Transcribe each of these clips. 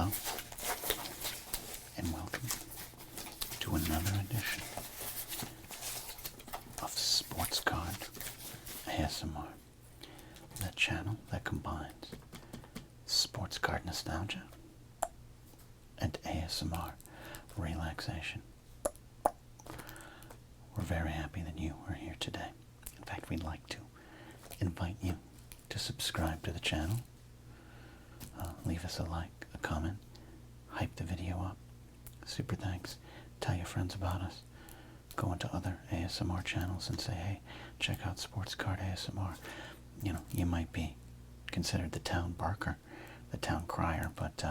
Hello, and welcome to another edition of Sports Card ASMR, the channel that combines sports card nostalgia and ASMR relaxation. We're very happy that you are here today. In fact, we'd like to invite you to subscribe to the channel. Leave us a like, a comment, hype the video up. Super thanks. Tell your friends about us. Go into other ASMR channels and say, hey, check out Sports Card ASMR. You know, you might be considered the town barker, the town crier, but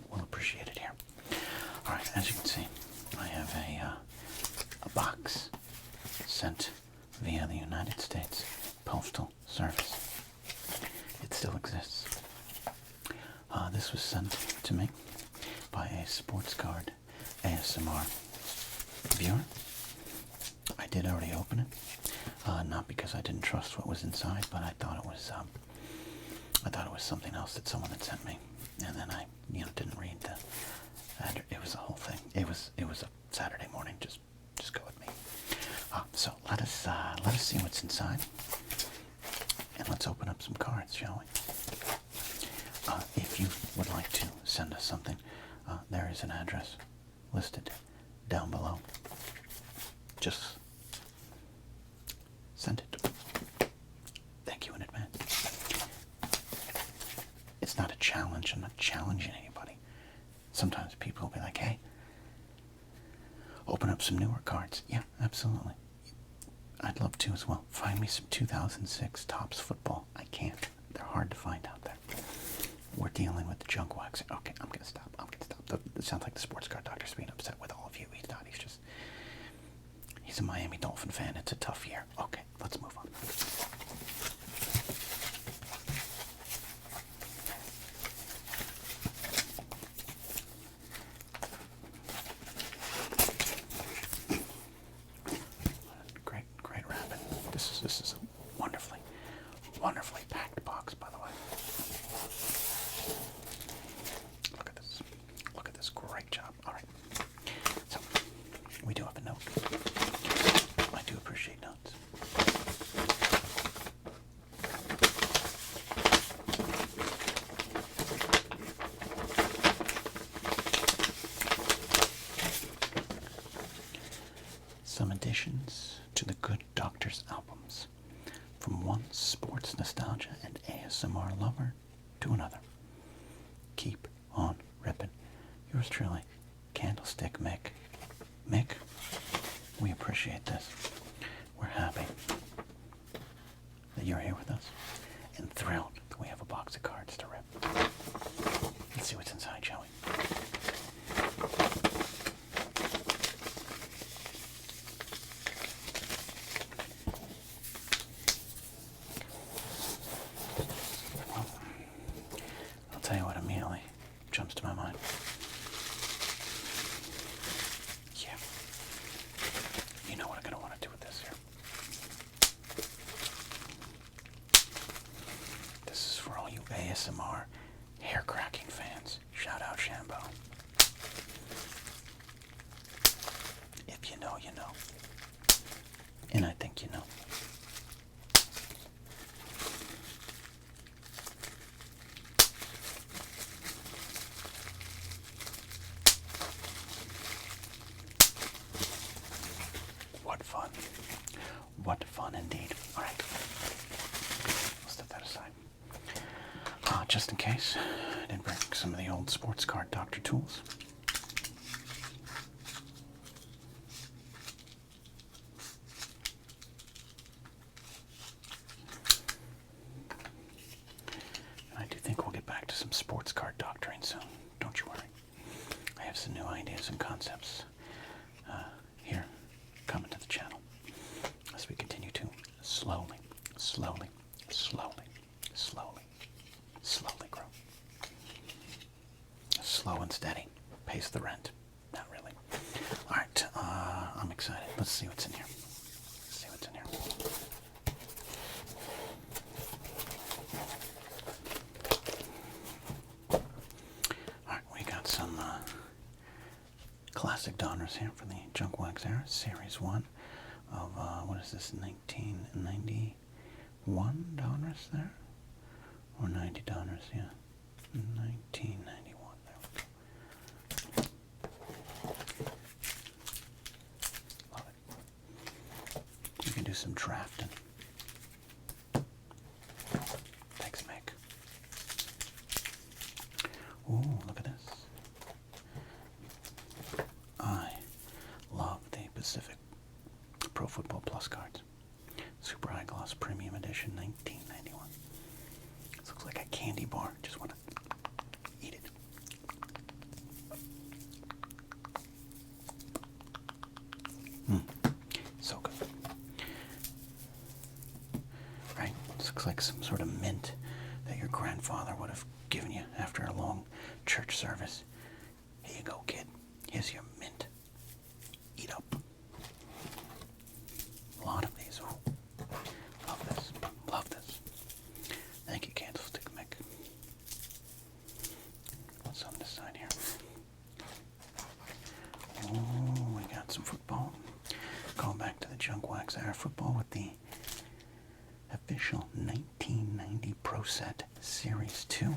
we'll appreciate it here. All right, as you can see, I have a box sent via the United States Postal Service. It still exists. This was sent to me by a Sports Card ASMR viewer. I did already open it, not because I didn't trust what was inside, but I thought it was something else that someone had sent me, and then I, didn't read the. It was a whole thing. It was a Saturday morning. Just go with me. So let us see what's inside, and let's open up some cards, shall we? If you would like to send us something, there is an address listed down below. Just send it. Thank you in advance. It's not a challenge. I'm not challenging anybody. Sometimes people will be like, hey, open up some newer cards. Yeah, absolutely. I'd love to as well. Find me some 2006 Topps football. I can't. They're hard to find out there. We're dealing with the junk waxing. Okay, I'm gonna stop. It sounds like the sports card doctor's being upset with all of you. He's not. He's a Miami Dolphin fan. It's a tough year. Okay, let's move on. Great wrapping. This is a wonderfully packed box, by the way. Look at this. Great job. All right. So, we do have a note. I do appreciate notes. Some additions to the Good Doctor's albums, from one sports nostalgia and ASMR lover to another. Keep on ripping. Yours truly, Candlestick Mick. Mick, we appreciate this. We're happy that you're here with us, and thrilled that we have a box of cards to rip. Let's see what's inside, shall we? Well, I'll tell you what immediately jumps to my mind. Yeah. You know what I'm going to want to do with this here. This is for all you ASMR hair cracking fans. Shout out Shambo. If you know, you know. And I think you know. What fun. What fun indeed. All right. Let's set that aside. Just in case, I did bring some of the old sports card doctor tools. And I do think we'll get back to some sports card doctoring soon. Don't you worry. I have some new ideas and concepts here coming to the channel as we continue to slowly grow. Slow and steady. Pays the rent. Not really. All right, I'm excited. Let's see what's in here. All right, we got classic Donners here from the Junk Wax era, Series 1 of, what is this, 1991 Donners there? Or 90 Donners, yeah. 1991, there we go. Love it. You can do some drafting. Thanks, Mick. Ooh, look at this. I love the Pacific Pro Football Plus cards. Super High Gloss Premium Edition, 1991. This looks like a candy bar. Just want to eat it. So good. Right? This looks like some sort of mint that your grandfather would have given you after a long church service. Here you go, kid. Here's your mint. Eat up. A lot of these. Ooh. Love this. Love this. Thank you, Candlestick Mick. What's on this side here? Oh, we got some football. Going back to the Junk Wax era football with the official 1990 Pro Set Series 2.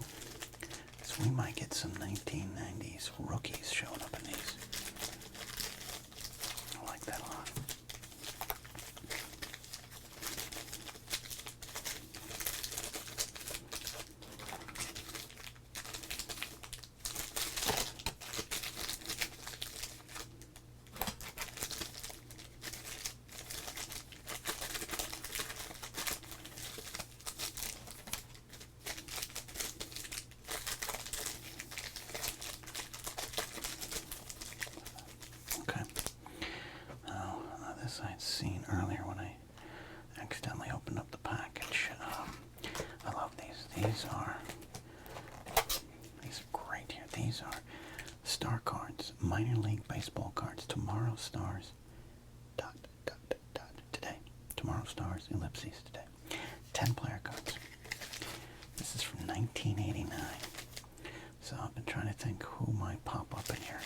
So we might get some 1990s rookies showing up in these. I like that a lot. I'd seen earlier when I accidentally opened up the package. I love these. These are great here. These are star cards, minor league baseball cards. Tomorrow Stars, ... today. Tomorrow Stars, ellipses today. 10 player cards. This is from 1989. So I've been trying to think who might pop up in here.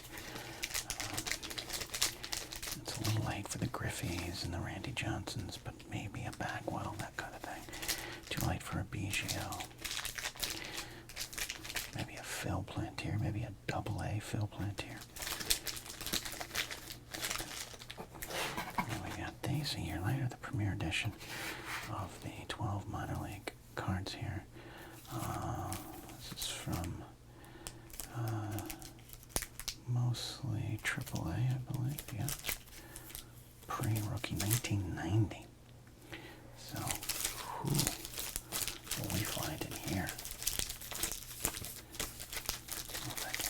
It's a little late for the Griffeys and the Randy Johnsons, but maybe a Bagwell, that kind of thing. Too late for a Biggio. Maybe a Phil Plantier, maybe a AA Phil Plantier. And we got these a year later, the premiere edition of the 12 minor league cards here. This is from mostly AAA, I believe, yeah. Pre-rookie 1990. So, who will we find in here? Oh, thank you.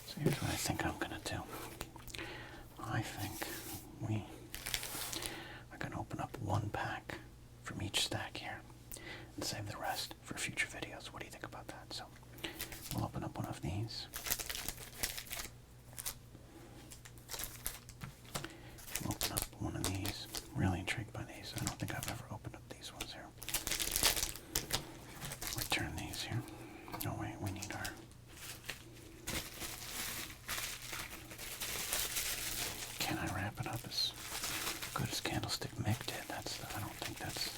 So here's what I think I'm going to do. I think we are going to open up one pack from each stack here and save the rest for future videos. What do you think about that? So, we'll open up one of these. Open up one of these. Really intrigued by these. I don't think I've ever opened up these ones here. Return these here. Oh wait, we need our... Can I wrap it up as good as Candlestick Mick did? I don't think that's...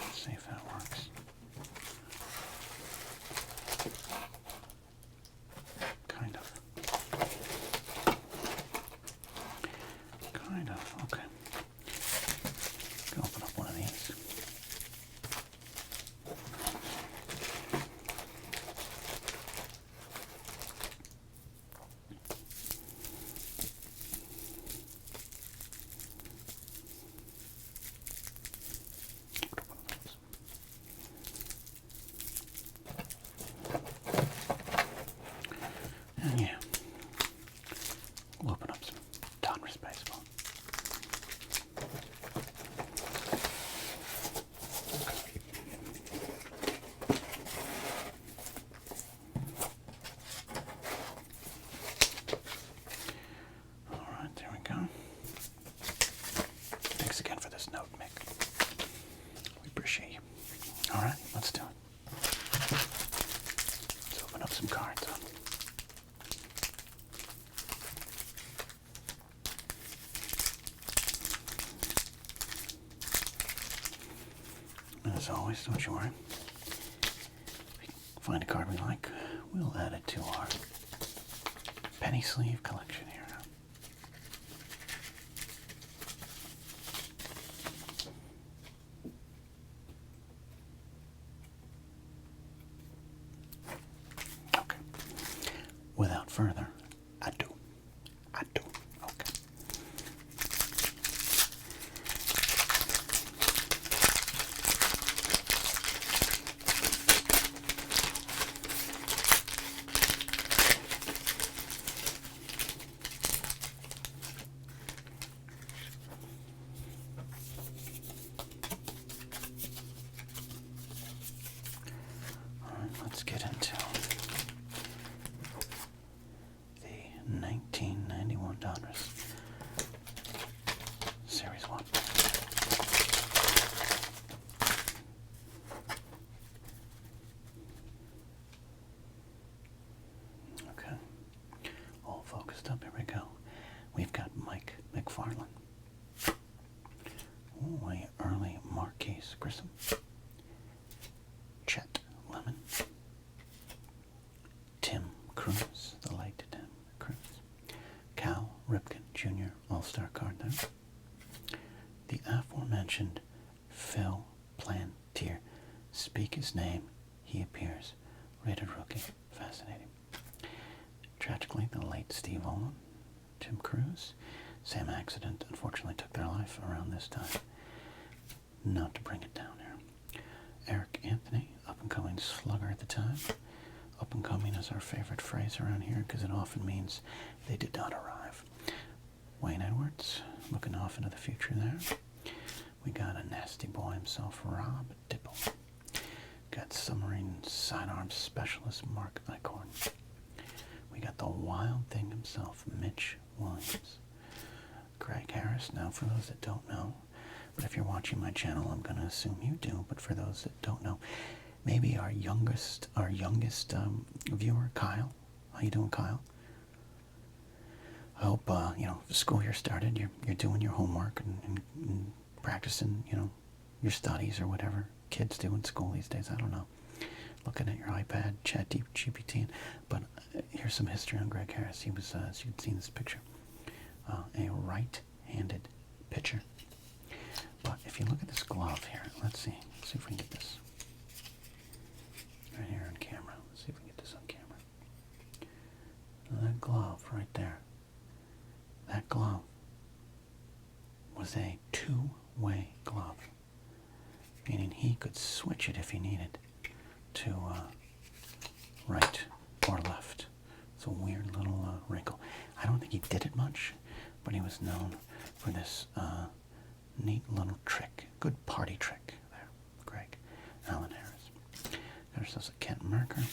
Let's see if that works. as always, don't you worry. If we find a card we like, we'll add it to our penny sleeve collection here. Okay. Without further ado. Okay. All right, let's get into the 1991 Donruss Series 1. Okay, all focused up, here we go. We've got Mike McFarland. Ooh, a early Marquise Grissom. Chet Lemon. Tim Cruz, the late Tim Cruz. Cal Ripken Jr. All-Star card there. The aforementioned Phil Plantier. Speak his name, he appears. Rated rookie. Fascinating. Tragically, the late Steve Olin, Tim Cruz. Same accident, unfortunately, took their life around this time. Not to bring it down here. Eric Anthony, up-and-coming slugger at the time. Up-and-coming is our favorite phrase around here because it often means they did not arrive. Wayne Edwards, looking off into the future there. We got a nasty boy himself, Rob Dipple. Got submarine sidearm specialist Mark Eichhorn. We got the wild thing himself, Mitch Williams. Greg Harris. Now, for those that don't know, but if you're watching my channel, I'm going to assume you do, but for those that don't know, maybe our youngest viewer, Kyle. How you doing, Kyle? I hope, the school year started, you're doing your homework and practicing, your studies or whatever kids do in school these days. I don't know. Looking at your iPad, ChatGPT. But here's some history on Greg Harris. He was, as you can see in this picture, a right-handed pitcher. But if you look at this glove here, let's see if we can get this right here on camera. Let's see if we can get this on camera. That glove right there, that glove was a two-way glove, meaning he could switch it if he needed to right or left. It's a weird little wrinkle. I don't think he did it much, but he was known for this neat little trick. Good party trick there, Greg Allen Harris. Got ourselves a Kent Merker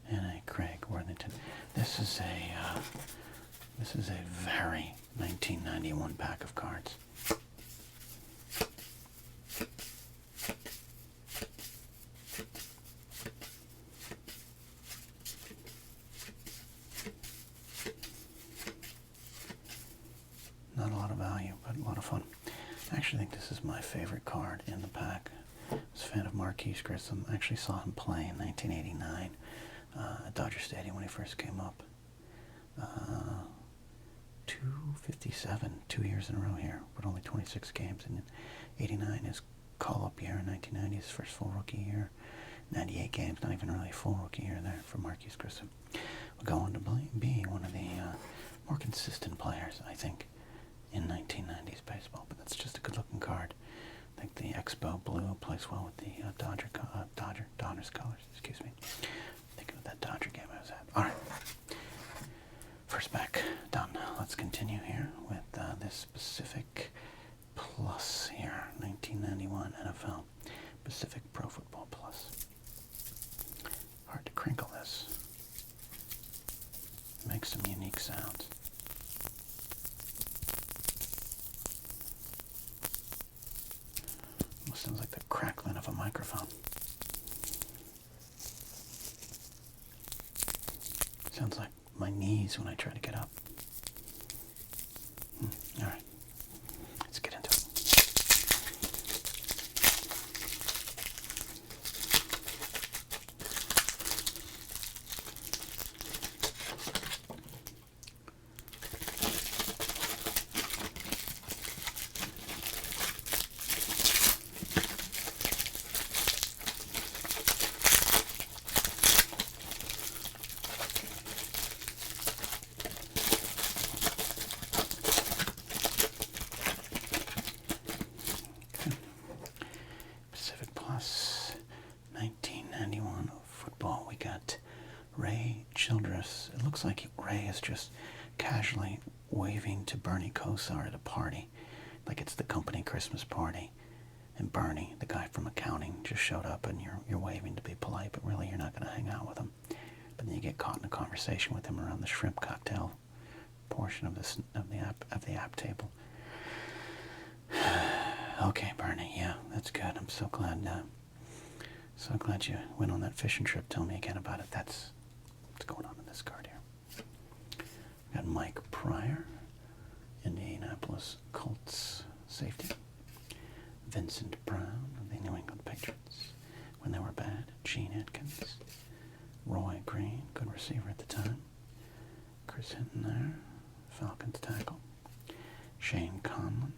and a Craig Worthington. This is a very 1991 pack of cards. Not a lot of value, but a lot of fun. I actually think this is my favorite card in the pack. I was a fan of Marquise Grissom. I actually saw him play in 1989 at Dodger Stadium when he first came up. 257, 2 years in a row here, but only 26 games. And 89 his call-up year. 1990 his first full rookie year. 98 games, not even really a full rookie year there for Marquise Grissom. Will go on to be one of the more consistent players, I think, in 1990s baseball. But that's just a good-looking card. I think the Expo blue plays well with the Dodgers colors. Excuse me. Thinking of that Dodger game I was at. All right. First back done. Let's continue here with this specific plus here. 1991 NFL Pacific Pro Football Plus. Hard to crinkle this. It makes some unique sounds. Almost sounds like the crackling of a microphone. Sounds like my knees when I try to get up. All right, let's get into it. like Ray is just casually waving to Bernie Kosar at a party, like it's the company Christmas party, and Bernie, the guy from accounting, just showed up, and you're waving to be polite, but really you're not going to hang out with him. But then you get caught in a conversation with him around the shrimp cocktail portion of the app table. Okay, Bernie, yeah, that's good. I'm so glad you went on that fishing trip. Tell me again about it. That's what's going on in this card here. We got Mike Pryor, Indianapolis Colts safety. Vincent Brown of the New England Patriots when they were bad. Gene Atkins. Roy Green, good receiver at the time. Chris Hinton there, Falcons tackle. Shane Conlon,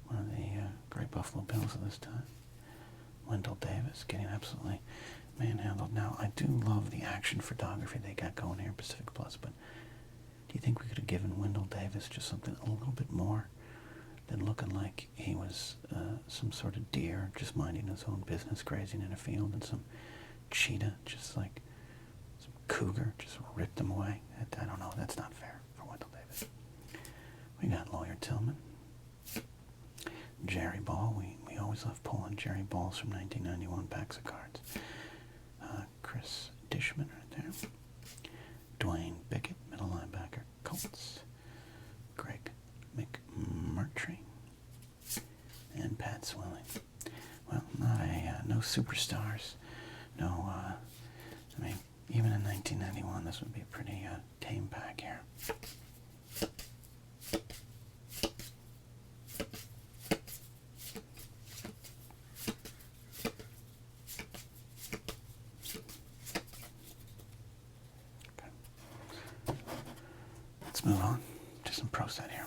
one of the great Buffalo Bills of this time. Wendell Davis getting absolutely manhandled. Now, I do love the action photography they got going here in Pacific Plus, but do you think we could have given Wendell Davis just something a little bit more than looking like he was some sort of deer just minding his own business, grazing in a field, and some cheetah, just like some cougar, just ripped him away? I don't know. That's not fair for Wendell Davis. We got Lawyer Tillman. Jerry Ball. We always love pulling Jerry Balls from 1991 packs of cards. Chris Dishman right there. Dwayne Bickett, middle linebacker, Colts. Greg McMurtry. And Pat Swilling. Well, no superstars. No, I mean, even in 1991, this would be a pretty tame pack here. Let's move on to some pro set here.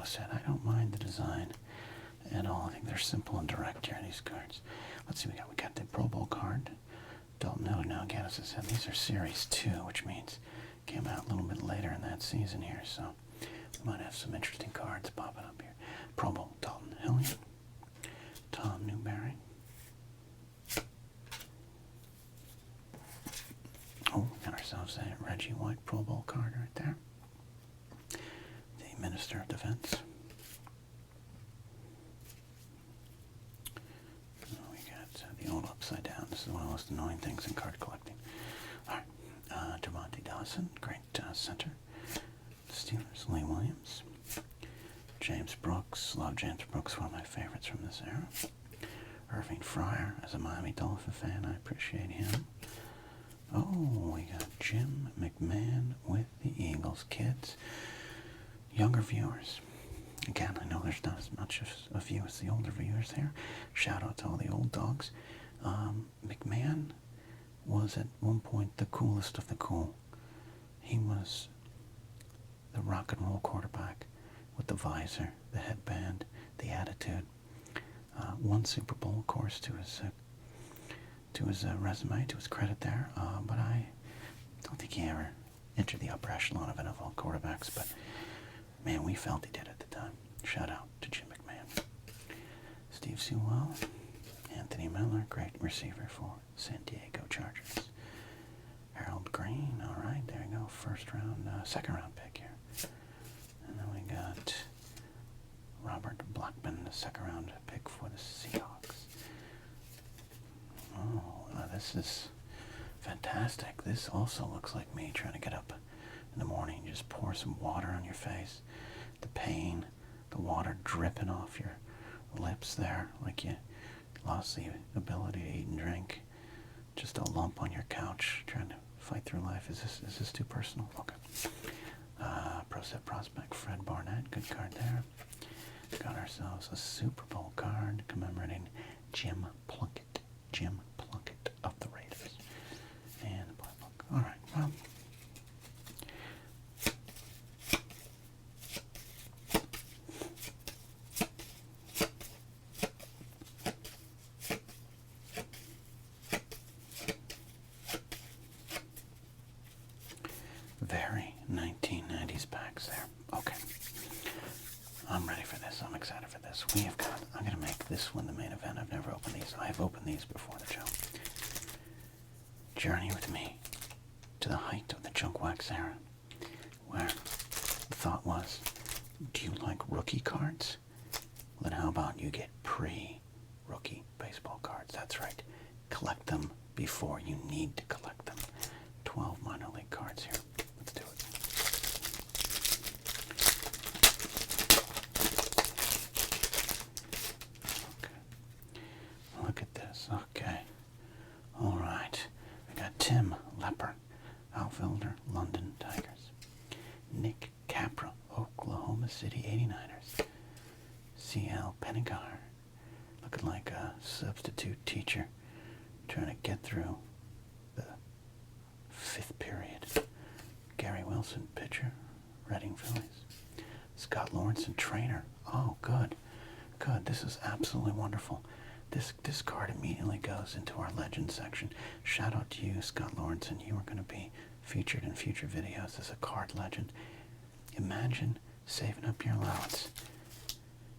Set. I don't mind the design at all. I think they're simple and direct here, these cards. Let's see, we got the Pro Bowl card. Dalton Miller. Now again, as I said, these are Series 2, which means came out a little bit later in that season here, so we might have some interesting cards popping up here. Pro Bowl, Dalton Hillian, Tom Newberry. Oh, we got ourselves a Reggie White Pro Bowl card right there. Minister of Defense. We got the old upside down. This is one of the most annoying things in card collecting. All right, Devontae Dawson, great center. Steelers, Lee Williams. James Brooks, love James Brooks, one of my favorites from this era. Irving Fryer, as a Miami Dolphin fan, I appreciate him. Oh, we got Jim McMahon with the Eagles. Kids, younger viewers. Again, I know there's not as much of you as the older viewers here. Shout out to all the old dogs. McMahon was at one point the coolest of the cool. He was the rock and roll quarterback with the visor, the headband, the attitude. Won Super Bowl, of course, to his resume, to his credit there. But I don't think he ever entered the upper echelon of NFL quarterbacks. But man, we felt he did at the time. Shout out to Jim McMahon. Steve Sewell, Anthony Miller, great receiver for San Diego Chargers. Harold Green, all right, there you go, second round pick here. And then we got Robert Blackman, the second round pick for the Seahawks. Oh, this is fantastic. This also looks like me trying to get up in the morning, just pour some water on your face. The pain, the water dripping off your lips there, like you lost the ability to eat and drink. Just a lump on your couch trying to fight through life. Is this too personal? Okay. Pro Set Prospect, Fred Barnett, good card there. Got ourselves a Super Bowl card commemorating Jim Plunkett of the Raiders. And the black book. we have got, I'm going to make this one the main event. I've never opened these. I've opened these before the show. Journey with me to the height of the junk wax era, where the thought was, do you like rookie cards? Well, then how about you get pre-rookie baseball cards? That's right. Collect them before you need to collect them. 12 minor league cards here. Let's do it. Okay. Look at this. Okay. All right. We got Tim Lepper, outfielder, London Tigers. Nick Capra, Oklahoma City 89ers. C.L. Pennegar, looking like a substitute teacher trying to get through the 5th period. Gary Wilson, pitcher, Reading Phillies. Scott Lawrenson, trainer. Oh, good. Good. This is absolutely wonderful. This card immediately goes into our legend section. Shout out to you, Scott Lawrenson. You are going to be featured in future videos as a card legend. Imagine saving up your allowance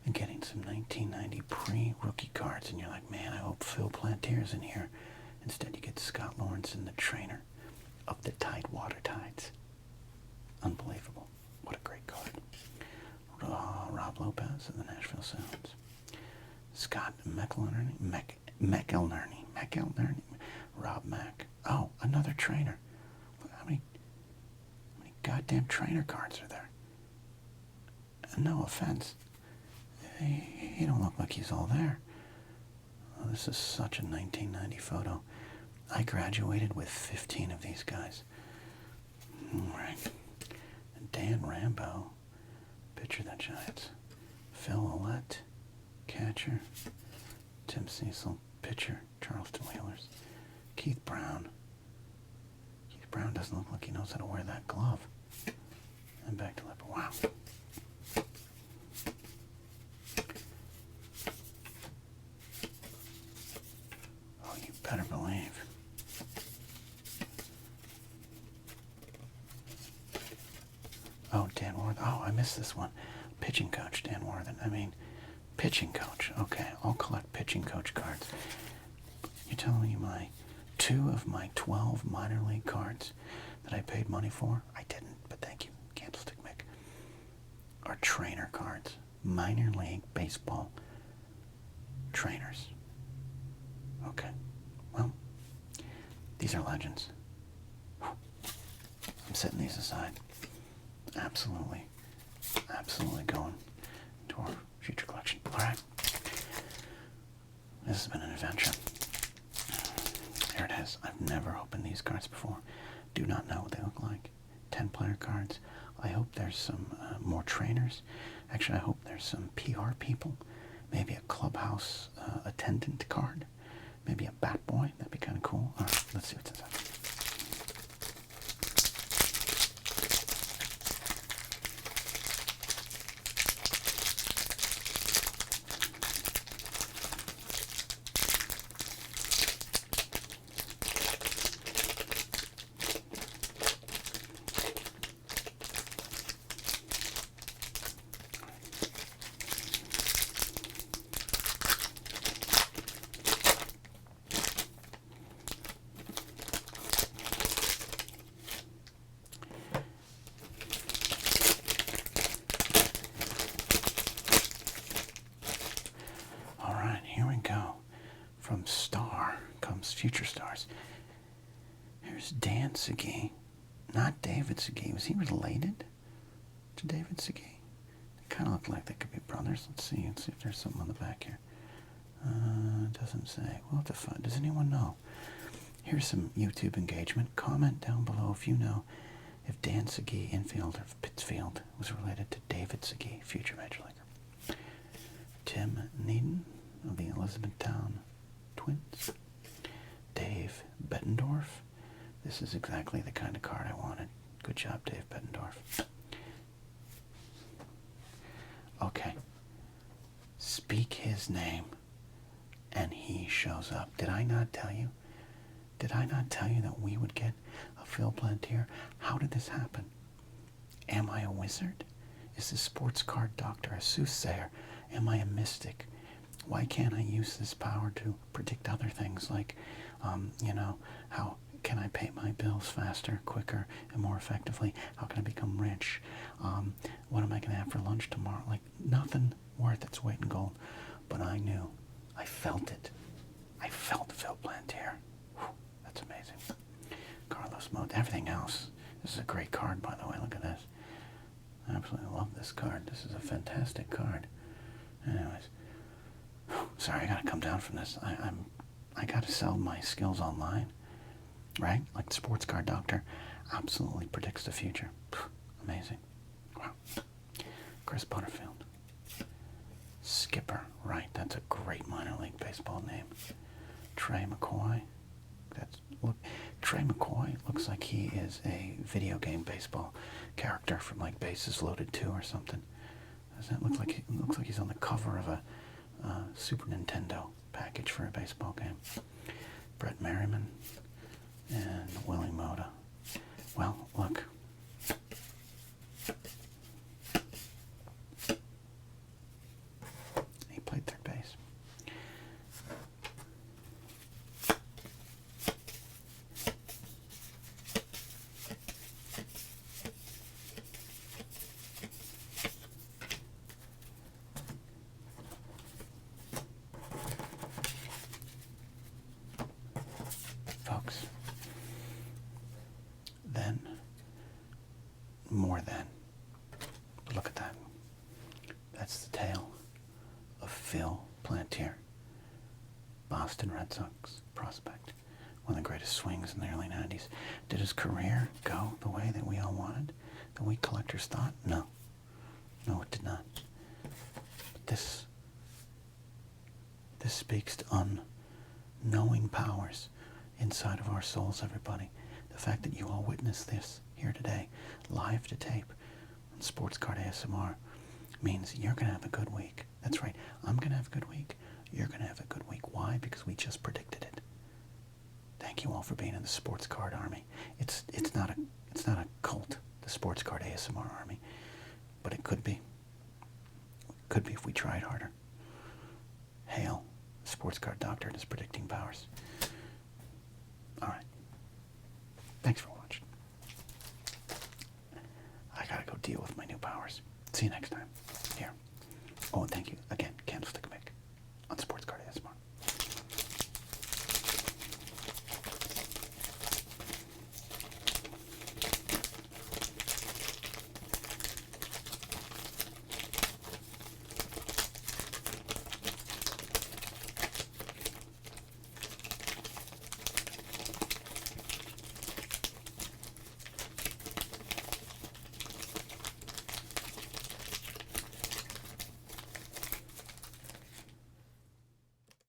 and getting some 1990 pre-rookie cards, and you're like, man, I hope Phil Plantier's in here. Instead, you get Scott Lawrenson, the trainer of the Tidewater Tides. Unbelievable. What a great card. Rob Lopez of the Nashville Sounds. Scott McElnerney, Rob Mack. Oh, another trainer. Look, how many goddamn trainer cards are there? And no offense, he don't look like he's all there. Oh, this is such a 1990 photo. I graduated with 15 of these guys. All right. Dan Rambo, pitcher of the Giants. Phil Ouellette, catcher. Tim Cecil, pitcher, Charleston Whalers. Keith Brown. Keith Brown doesn't look like he knows how to wear that glove. And back to Lepper. Wow. Oh, you better believe. Oh, Dan Worthen. Oh, I missed this one. Pitching coach, Dan Worthen. I mean, pitching coach. Okay, I'll collect pitching coach cards. You're telling me two of my 12 minor league cards that I paid money for, I didn't, but thank you, Candlestick Mick, are trainer cards. Minor league baseball trainers. Okay, well, these are legends. I'm setting these aside. Absolutely going to our future collection. All right. This has been an adventure. Here it is. I've never opened these cards before. Do not know what they look like. 10-player cards. I hope there's some more trainers. Actually, I hope there's some PR people. Maybe a clubhouse attendant card. Maybe a bat boy. That'd be kind of cool. All right, let's see what's inside. From Star comes Future Stars. Here's Dan Segui, not David Segui. Was he related to David Segui? They kind of look like they could be brothers. Let's see if there's something on the back here. It doesn't say. We'll have to find. Does anyone know? Here's some YouTube engagement. Comment down below if you know if Dan Segui, infielder of Pittsfield, was related to David Segui, future major leaguer. Tim Needon of the Elizabethtown Twins. Dave Bettendorf. This is exactly the kind of card I wanted. Good job, Dave Bettendorf. Okay. Speak his name, and he shows up. Did I not tell you? Did I not tell you that we would get a Phil Plantier? How did this happen? Am I a wizard? Is this sports card doctor a soothsayer? Am I a mystic? Why can't I use this power to predict other things like, you know, how can I pay my bills faster, quicker, and more effectively? How can I become rich? What am I going to have for lunch tomorrow? Like, nothing worth its weight in gold. But I knew. I felt it. I felt Phil Plantier. Whew, that's amazing. Carlos Mode. Everything else. This is a great card, by the way. Look at this. I absolutely love this card. This is a fantastic card. Anyways. Sorry, I gotta come down from this. I gotta sell my skills online. Right? Like the sports card doctor absolutely predicts the future. Amazing. Wow. Chris Butterfield. Skipper. Right, that's a great minor league baseball name. Trey McCoy. Trey McCoy looks like he is a video game baseball character from like Bases Loaded 2 or something. Does that look like looks like he's on the cover of a Super Nintendo package for a baseball game. Brett Merriman and Willie Moda. Well, look. He played third base. Folks, then, more than, look at that. That's the tale of Phil Plantier, Boston Red Sox prospect, one of the greatest swings in the early 90s. Did his career go the way that we all wanted, that we collectors thought? No. No, it did not. But this speaks to unknowing powers inside of our souls, everybody. The fact that you all witnessed this here today, live to tape, on Sports Card ASMR, means you're going to have a good week. That's right. I'm going to have a good week. You're going to have a good week. Why? Because we just predicted it. Thank you all for being in the Sports Card Army. It's not a cult, the Sports Card ASMR Army, but it could be. Could be if we tried harder. Hail, the Sports Card Doctor and his predicting powers. All right. Thanks for watching. I gotta go deal with my new powers. See you next time.